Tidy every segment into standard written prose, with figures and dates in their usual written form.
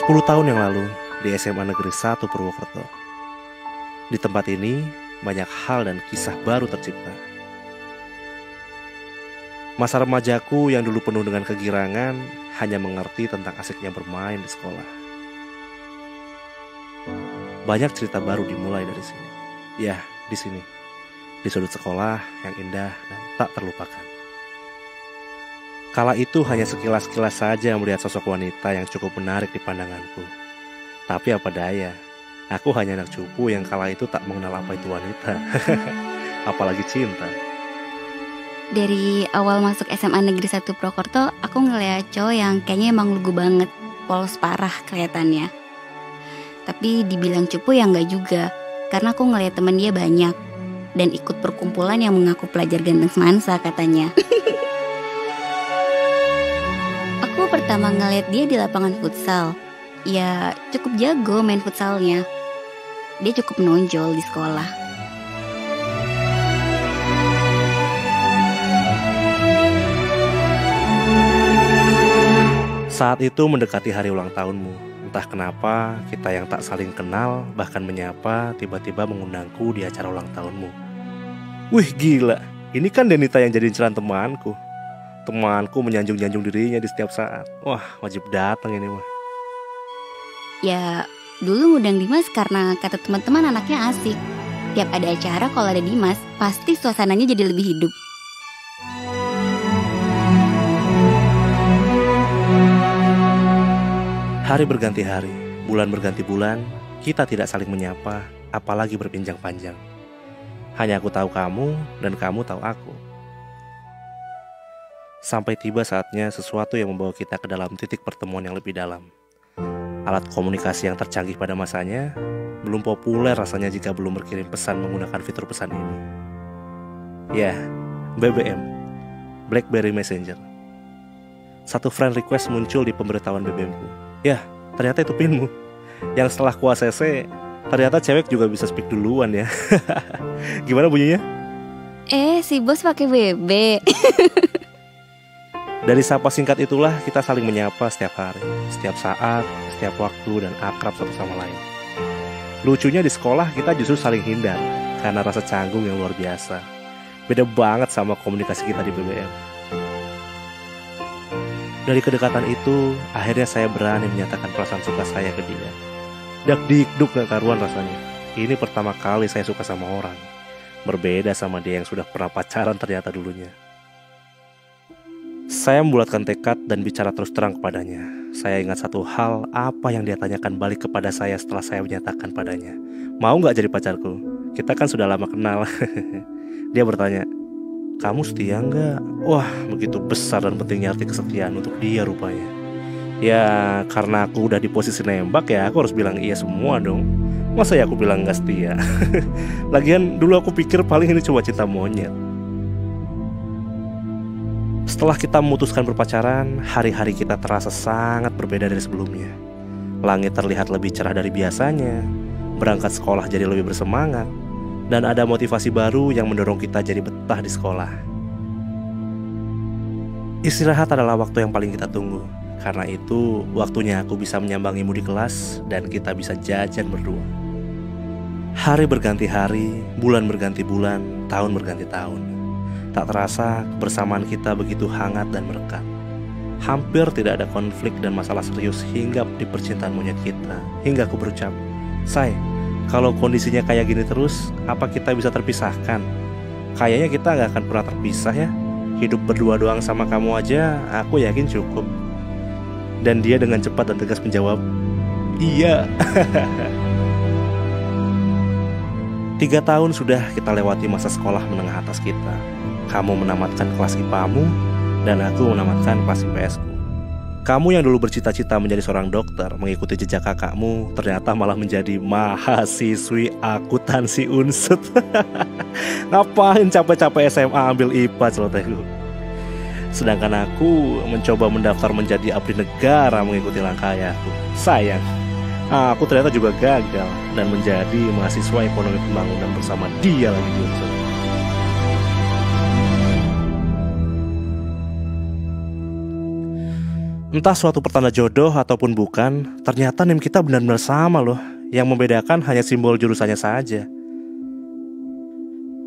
10 tahun yang lalu di SMA Negeri 1 Purwokerto. Di tempat ini banyak hal dan kisah baru tercipta. Masa remajaku yang dulu penuh dengan kegirangan hanya mengerti tentang asiknya bermain di sekolah. Banyak cerita baru dimulai dari sini. Ya, di sini. Di sudut sekolah yang indah dan tak terlupakan. Kala itu hanya sekilas-kilas saja melihat sosok wanita yang cukup menarik di pandanganku. Tapi apa daya, aku hanya anak cupu yang kala itu tak mengenal apa itu wanita. Apalagi cinta. Dari awal masuk SMA Negeri 1 Purwokerto, aku ngeliat cowok yang kayaknya emang lugu banget, polos parah kelihatannya. Tapi dibilang cupu ya enggak juga, karena aku ngeliat temen dia banyak dan ikut perkumpulan yang mengaku pelajar ganteng semansa katanya. Aku pertama ngeliat dia di lapangan futsal. Ya cukup jago main futsalnya. Dia cukup menonjol di sekolah. Saat itu mendekati hari ulang tahunmu. Entah kenapa kita yang tak saling kenal bahkan menyapa tiba-tiba mengundangku di acara ulang tahunmu. Wih gila, ini kan Denita yang jadi inceran temanku. Temanku menyanjung-nyanjung dirinya di setiap saat. Wah wajib datang ini mah. Ya dulu ngundang Dimas karena kata teman-teman anaknya asik. Tiap ada acara kalau ada Dimas pasti suasananya jadi lebih hidup. Hari berganti hari, bulan berganti bulan, kita tidak saling menyapa, apalagi berpinjang panjang. Hanya aku tahu kamu dan kamu tahu aku. Sampai tiba saatnya sesuatu yang membawa kita ke dalam titik pertemuan yang lebih dalam. Alat komunikasi yang tercanggih pada masanya belum populer rasanya jika belum berkirim pesan menggunakan fitur pesan ini. Ya, BBM, BlackBerry Messenger. Satu friend request muncul di pemberitahuan BBM-ku. Ya, ternyata itu pinmu. Yang setelah ku ACC, ternyata cewek juga bisa speak duluan ya. Gimana bunyinya? Si bos pakai BB. Dari sapa singkat itulah kita saling menyapa setiap hari, setiap saat, setiap waktu, dan akrab satu sama lain. Lucunya di sekolah kita justru saling hindar karena rasa canggung yang luar biasa. Beda banget sama komunikasi kita di BBM. Dari kedekatan itu, akhirnya saya berani menyatakan perasaan suka saya ke dia. Dak-dikduk gak karuan rasanya. Ini pertama kali saya suka sama orang. Berbeda sama dia yang sudah pernah pacaran ternyata dulunya. Saya membulatkan tekad dan bicara terus terang kepadanya. Saya ingat satu hal, apa yang dia tanyakan balik kepada saya setelah saya menyatakan padanya. Mau gak jadi pacarku? Kita kan sudah lama kenal. Dia bertanya, kamu setia nggak? Wah, begitu besar dan pentingnya arti kesetiaan untuk dia rupanya. Ya, karena aku udah di posisi nembak ya, aku harus bilang iya semua dong. Masa ya aku bilang nggak setia? Lagian dulu aku pikir paling ini cuma cinta monyet. Setelah kita memutuskan berpacaran, hari-hari kita terasa sangat berbeda dari sebelumnya. Langit terlihat lebih cerah dari biasanya, berangkat sekolah jadi lebih bersemangat, dan ada motivasi baru yang mendorong kita jadi betah di sekolah. Istirahat adalah waktu yang paling kita tunggu. Karena itu, waktunya aku bisa menyambangimu di kelas dan kita bisa jajan berdua. Hari berganti hari, bulan berganti bulan, tahun berganti tahun. Tak terasa kebersamaan kita begitu hangat dan merekat. Hampir tidak ada konflik dan masalah serius hingga di percintaan monyet kita. Hingga aku berucap, Say, kalau kondisinya kayak gini terus, apa kita bisa terpisahkan? Kayaknya kita gak akan pernah terpisah ya. Hidup berdua doang sama kamu aja, aku yakin cukup. Dan dia dengan cepat dan tegas menjawab, iya. 3 tahun sudah kita lewati masa sekolah menengah atas kita. Kamu menamatkan kelas IPA-mu, dan aku menamatkan kelas IPS-ku. Kamu yang dulu bercita-cita menjadi seorang dokter, mengikuti jejak kakakmu, ternyata malah menjadi mahasiswi akuntansi Unsut. Ngapain capek-capek SMA ambil IPA celotehku. Sedangkan aku mencoba mendaftar menjadi abdi negara mengikuti langkah ayahku. Sayang, aku ternyata juga gagal dan menjadi mahasiswa ekonomi pembangunan bersama dia lagi di Unsut. Entah suatu pertanda jodoh ataupun bukan, ternyata NIM kita benar-benar sama loh. Yang membedakan hanya simbol jurusannya saja.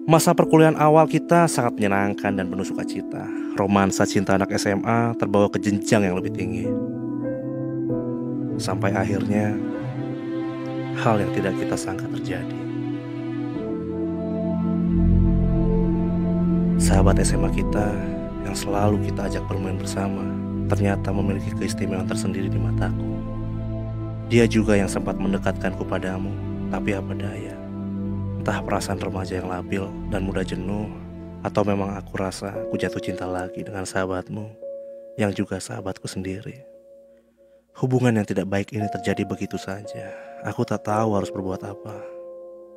Masa perkuliahan awal kita sangat menyenangkan dan penuh sukacita. Romansa cinta anak SMA terbawa ke jenjang yang lebih tinggi. Sampai akhirnya, hal yang tidak kita sangka terjadi. Sahabat SMA kita yang selalu kita ajak bermain bersama ternyata memiliki keistimewaan tersendiri di mataku. Dia juga yang sempat mendekatkanku padamu, tapi apa daya. Entah perasaan remaja yang labil dan mudah jenuh, atau memang aku rasa aku jatuh cinta lagi dengan sahabatmu, yang juga sahabatku sendiri. Hubungan yang tidak baik ini terjadi begitu saja. Aku tak tahu harus berbuat apa.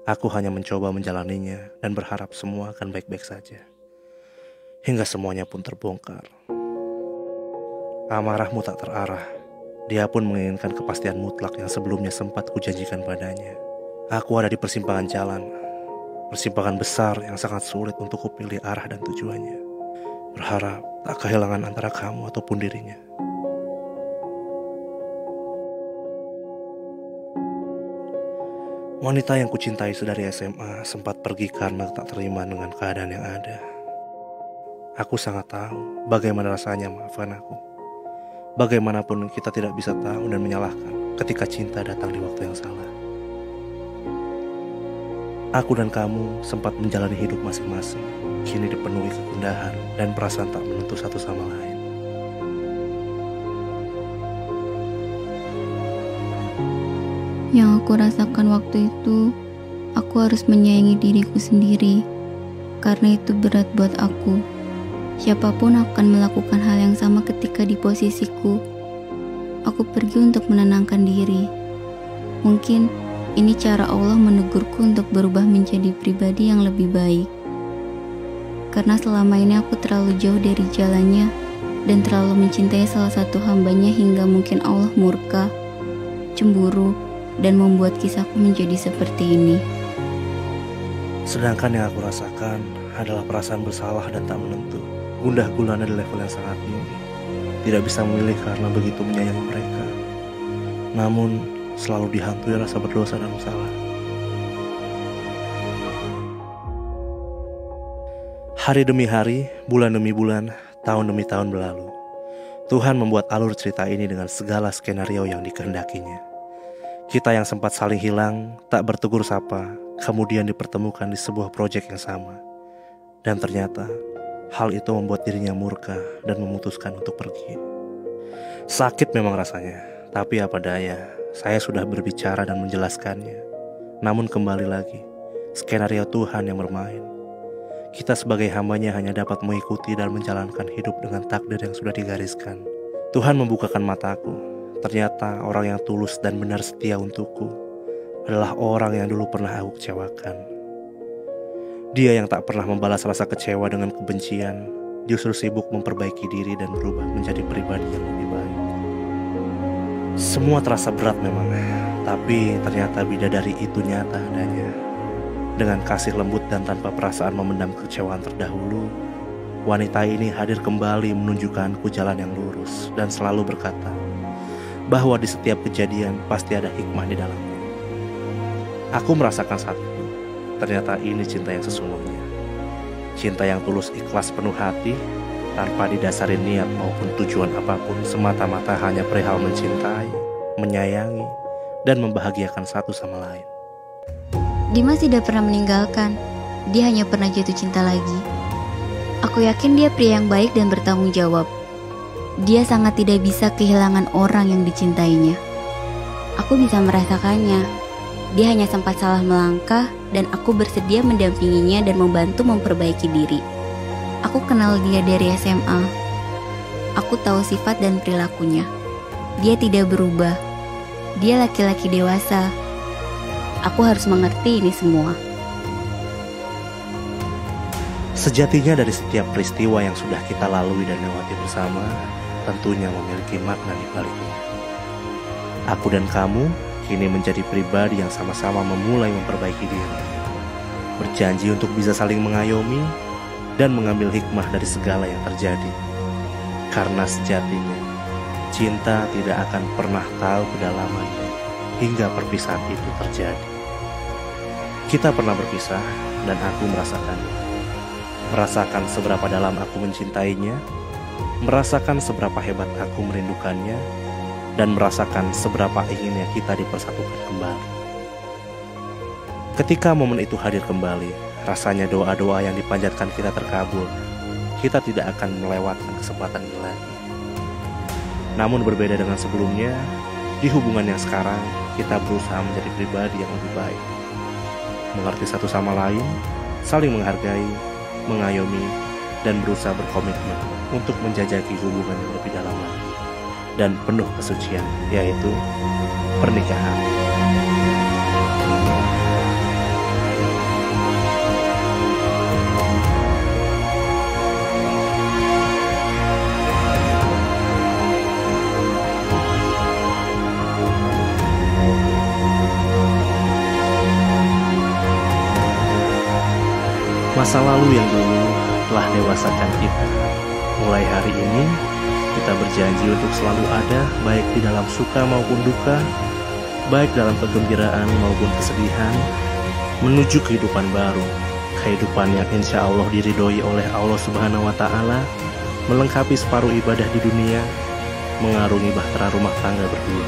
Aku hanya mencoba menjalaninya dan berharap semua akan baik-baik saja. Hingga semuanya pun terbongkar. Amarahmu tak terarah. Dia pun menginginkan kepastian mutlak yang sebelumnya sempat kujanjikan padanya. Aku ada di persimpangan jalan. Persimpangan besar yang sangat sulit untuk kupilih arah dan tujuannya. Berharap tak kehilangan antara kamu ataupun dirinya. Wanita yang kucintai sedari SMA sempat pergi karena tak terima dengan keadaan yang ada. Aku sangat tahu bagaimana rasanya maafkan aku. Bagaimanapun kita tidak bisa tahu dan menyalahkan ketika cinta datang di waktu yang salah. Aku dan kamu sempat menjalani hidup masing-masing, kini dipenuhi kegundahan dan perasaan tak menentu satu sama lain. Yang aku rasakan waktu itu, aku harus menyayangi diriku sendiri, karena itu berat buat aku. Siapapun akan melakukan hal yang sama ketika di posisiku. Aku pergi untuk menenangkan diri. Mungkin ini cara Allah menegurku untuk berubah menjadi pribadi yang lebih baik. Karena selama ini aku terlalu jauh dari jalannya dan terlalu mencintai salah satu hambanya hingga mungkin Allah murka, cemburu, dan membuat kisahku menjadi seperti ini. Sedangkan yang aku rasakan adalah perasaan bersalah dan tak menentu. Gundah gulana di level yang sangat tinggi. Tidak bisa memilih karena begitu menyayangi mereka. Namun selalu dihantui rasa berdosa dan salah. Hari demi hari, bulan demi bulan, tahun demi tahun berlalu. Tuhan membuat alur cerita ini dengan segala skenario yang dikehendakinya. Kita yang sempat saling hilang, tak bertegur sapa, kemudian dipertemukan di sebuah proyek yang sama. Dan ternyata hal itu membuat dirinya murka dan memutuskan untuk pergi. Sakit memang rasanya, tapi apa daya, saya sudah berbicara dan menjelaskannya. Namun kembali lagi, skenario Tuhan yang bermain. Kita sebagai hambanya hanya dapat mengikuti dan menjalankan hidup dengan takdir yang sudah digariskan. Tuhan membukakan mataku. Ternyata orang yang tulus dan benar setia untukku adalah orang yang dulu pernah aku kecewakan. Dia yang tak pernah membalas rasa kecewa dengan kebencian, justru sibuk memperbaiki diri dan berubah menjadi pribadi yang lebih baik. Semua terasa berat memang, tapi ternyata bidadari itu nyata adanya. Dengan kasih lembut dan tanpa perasaan memendam kekecewaan terdahulu, wanita ini hadir kembali menunjukkanku jalan yang lurus dan selalu berkata bahwa di setiap kejadian pasti ada hikmah di dalamnya. Aku merasakan saat itu. Ternyata ini cinta yang sesungguhnya. Cinta yang tulus ikhlas penuh hati, tanpa didasari niat maupun tujuan apapun, semata-mata hanya perihal mencintai, menyayangi, dan membahagiakan satu sama lain. Dimas tidak pernah meninggalkan. Dia hanya pernah jatuh cinta lagi. Aku yakin dia pria yang baik dan bertanggung jawab. Dia sangat tidak bisa kehilangan orang yang dicintainya. Aku bisa merasakannya. Dia hanya sempat salah melangkah dan aku bersedia mendampinginya dan membantu memperbaiki diri. Aku kenal dia dari SMA. Aku tahu sifat dan perilakunya. Dia tidak berubah. Dia laki-laki dewasa. Aku harus mengerti ini semua. Sejatinya dari setiap peristiwa yang sudah kita lalui dan lewati bersama, tentunya memiliki makna di baliknya. Aku dan kamu kini menjadi pribadi yang sama-sama memulai memperbaiki diri. Berjanji untuk bisa saling mengayomi dan mengambil hikmah dari segala yang terjadi. Karena sejatinya, cinta tidak akan pernah tahu kedalamannya hingga perpisahan itu terjadi. Kita pernah berpisah dan aku merasakannya. Merasakan seberapa dalam aku mencintainya, merasakan seberapa hebat aku merindukannya, dan merasakan seberapa inginnya kita dipersatukan kembali. Ketika momen itu hadir kembali, rasanya doa-doa yang dipanjatkan kita terkabul. Kita tidak akan melewatkan kesempatan ini lagi. Namun berbeda dengan sebelumnya, di hubungan yang sekarang, kita berusaha menjadi pribadi yang lebih baik. Mengerti satu sama lain, saling menghargai, mengayomi, dan berusaha berkomitmen untuk menjajaki hubungan yang lebih dalam lagi dan penuh kesucian, yaitu pernikahan. Masa lalu yang dulu telah dewasakan kita. Mulai hari ini, kita berjanji untuk selalu ada, baik di dalam suka maupun duka, baik dalam kegembiraan maupun kesedihan, menuju kehidupan baru, kehidupan yang insya Allah diridhoi oleh Allah Subhanahu wa Ta'ala, melengkapi separuh ibadah di dunia, mengarungi bahtera rumah tangga berdua.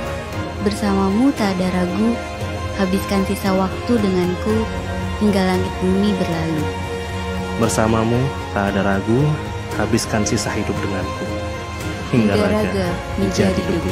Bersamamu tak ada ragu, habiskan sisa waktu denganku hingga langit bumi berlalu. Bersamamu tak ada ragu, habiskan sisa hidup denganku hingga raga menjadi debu.